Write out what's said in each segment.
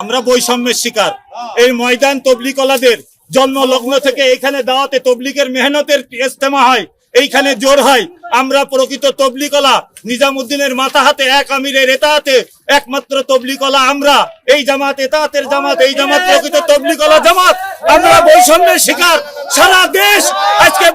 আমরা বৈষম্যের শিকার। এই ময়দান তবলিগওয়ালাদের জন্ম লগ্ন থেকে এখানে দাওয়াতে তবলিগের মেহনতের ইজতেমা হয়, এইখানে জোর হয়। আমরা প্রকৃত তবলিগওয়ালা, নিজামুদ্দিনের মাথা হাতে এক আমিরের এতাহাতে একমাত্র তবলিগওয়ালা আমরা। এই জামাত এতাহাতের জামাত, এই জামাত প্রকৃত তবলিগওয়ালা জামাত। আমরা বৈষম্যের শিকার। সারা দেশ আজকে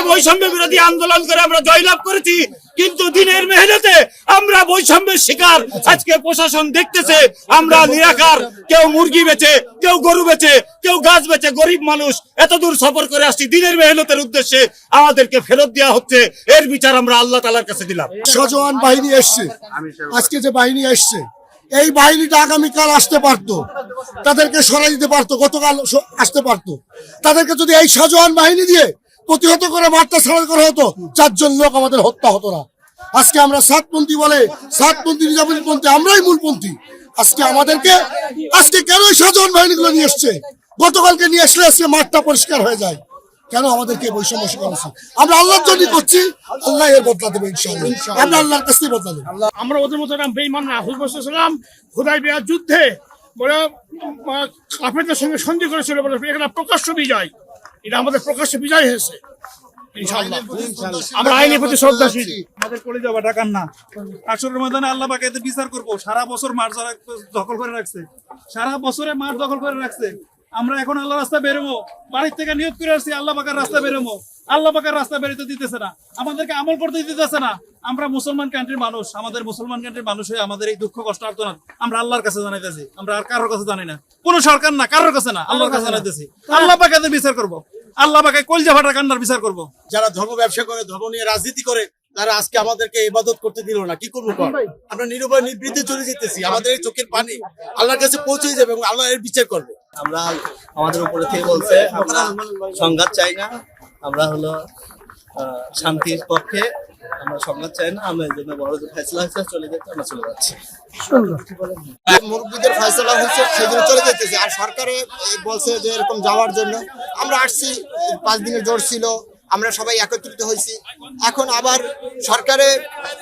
বৈষম্য বিরোধী আন্দোলন করে আমরা জয়লাভ করেছি, কিন্তু দিনের মেহনতে আমরা বৈষম্যের শিকার। আজকে প্রশাসন দেখতেছে আমরা নিরাকার, কেউ মুরগি বেচে, কেউ গরু বেচে, কেউ গাছ বেচে। গরিব মানুষ এত দূর সফর করে আসছি দিনের মেহনতের উদ্দেশ্যে, আমাদেরকে ফেরত দেওয়া হচ্ছে। এর বিচার আমরা আল্লাহ তাআলার কাছে দিলাম। সজওয়ান বাহিনী এসছে, আজকে যে বাহিনী এসছে, এই বাহিনীটা আগামীকাল আসতে পারতো, তাদেরকে সরাই দিতে পারতো, গতকাল আসতে পারতো। তাদেরকে যদি এই সজওয়ান বাহিনী দিয়ে প্রতিহত করে মারটা ছাড়া করা হতো, 4 জন লোক আমাদের হত্যা হতো না। আজকে আমরা সাতপন্থী বলে, সাতপন্থী নিজামীপন্থী, আমরাই মূলপন্থী। আজকে কেন এই সজওয়ান বাহিনীগুলো নিয়ে এসছে? গতকালকে নিয়ে আসলে আজকে মাঠটা পরিষ্কার হয়ে যায়। কেন আমাদেরকে বৈষম্য শিকার হচ্ছে? আমরা আল্লাহর জন্য করছি, আল্লাহ এর বদলা দেবে ইনশাআল্লাহ। আমরা আল্লাহর কাছে বদলা দেব। আমরা ওদের মতো বেঈমান না। হুজুর হুদায়বিয়ার যুদ্ধে বলে কাফেরদের সঙ্গে সন্ধি করেছিল বলে এখানে প্রকাশ্য বিজয়, এটা আমাদের প্রকাশ্য বিজয় হয়েছে ইনশাআল্লাহ। আমরা আইনের প্রতি শ্রদ্ধাশীল। আমাদের কলিজা বা ঢাকার না, আসরের ময়দানে আল্লাহ পাক এদের বিচার করবো। সারা বছর মাঠ দখল করে রাখছে, সারা বছরে মাঠ দখল করে রাখছে। আমরা এখন আল্লাহ রাস্তা বেরোবো, বাড়ির থেকে নিয়ত করে আসছি আল্লাহ পাকের রাস্তা বেরোবো। আল্লাহ পাকের রাস্তা বেরোতে দিতেছে না, আমাদেরকে আমল করতে দিতেছে না। আমরা মুসলমান কান্ট্রির মানুষ, আমাদের মুসলমান কান্ট্রির মানুষ হয়ে আমাদের এই দুঃখ কষ্ট আর্তনাদ আমরা আল্লাহর কাছে জানাইতেছি। আমরা আর কারোর কাছে জানি না, কোন সরকার না, কারোর কাছে না, আল্লাহর কাছে জানাইতেছি। আল্লাহ পাক এদের বিচার করবো, আল্লাহ পাকে কলজা ফাটা কান্নার বিচার করবো। যারা ধর্ম ব্যবসা করে, ধর্ম নিয়ে রাজনীতি করে, তারা আজকে আমাদেরকে ইবাদত করতে দিল না। কি করবো? আমরা নিরুপায় নিবৃত্তে চলে যেতেছি। আমাদের এই চোখের পানি আল্লাহর কাছে পৌঁছে যাবে এবং আল্লাহ এর বিচার করবে। আমরা আমাদের উপরে থেকে বলছে আমরা সংঘাত চাই না, আমরা হলো শান্তির পক্ষে, আমরা সংঘাত চাই না। আমরা এই জন্য বড় যে ফেসলা হয়েছে চলে যেতে আমরা চলে যাচ্ছি। মুরব্বীদের ফয়সালা হয়েছে সেজন্য চলে যেতেছে। আর সরকারে বলছে যে এরকম যাওয়ার জন্য। আমরা আসছি, 5 দিনের জোর ছিল, আমরা সবাই একত্রিত হয়েছি। এখন আবার সরকারে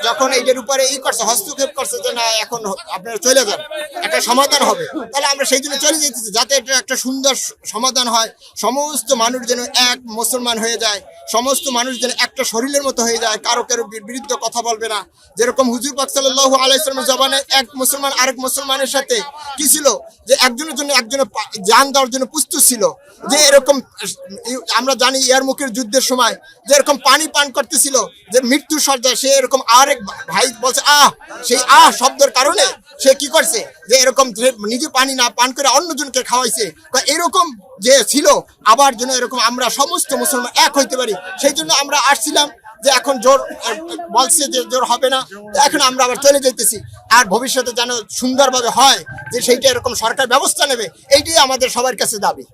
যখন এইটার উপরে করছে, হস্তক্ষেপ করছে যে না এখন আপনারা চলে যান, একটা সমাধান হবে, তাহলে আমরা সেই জন্য চলে যেতেছি, যাতে এটা একটা সুন্দর সমাধান হয়। সমস্ত মানুষ যেন এক মুসলমান হয়ে যায়, সমস্ত মানুষ যেন একটা শরীরের মতো হয়ে যায়, কারো বিরুদ্ধে কথা বলবে না। যেরকম হুজুর পাক সাল্লাল্লাহু আলাইহি ওয়াসাল্লামের জবানে এক মুসলমান আরেক মুসলমানের সাথে কি ছিল, যে একজনের জন্য একজনের জান দেওয়ার জন্য প্রস্তুত ছিল। যে এরকম আমরা জানি ইয়ারমুকের যুদ্ধের সময় যে এরকম পানি পান করতেছিল, যে মৃত্যু সজ্জায়, সে এরকম আরেক ভাই বলছে সেই শব্দের কারণে সে কি করছে, যে এরকম নিজে পানি না পান করে অন্যজনকে খাওয়াইছে। এরকম যে ছিল, আবার যেন এরকম আমরা সমস্ত মুসলমান এক হইতে পারি, সেই জন্য আমরা আসছিলাম। যে এখন জোর বলছে যে জোর হবে না, এখন আমরা আবার চলে যেতেছি। আর ভবিষ্যতে যেন সুন্দরভাবে হয়, যে সেইটা এরকম সরকার ব্যবস্থা নেবে, এইটাই আমাদের সবার কাছে দাবি।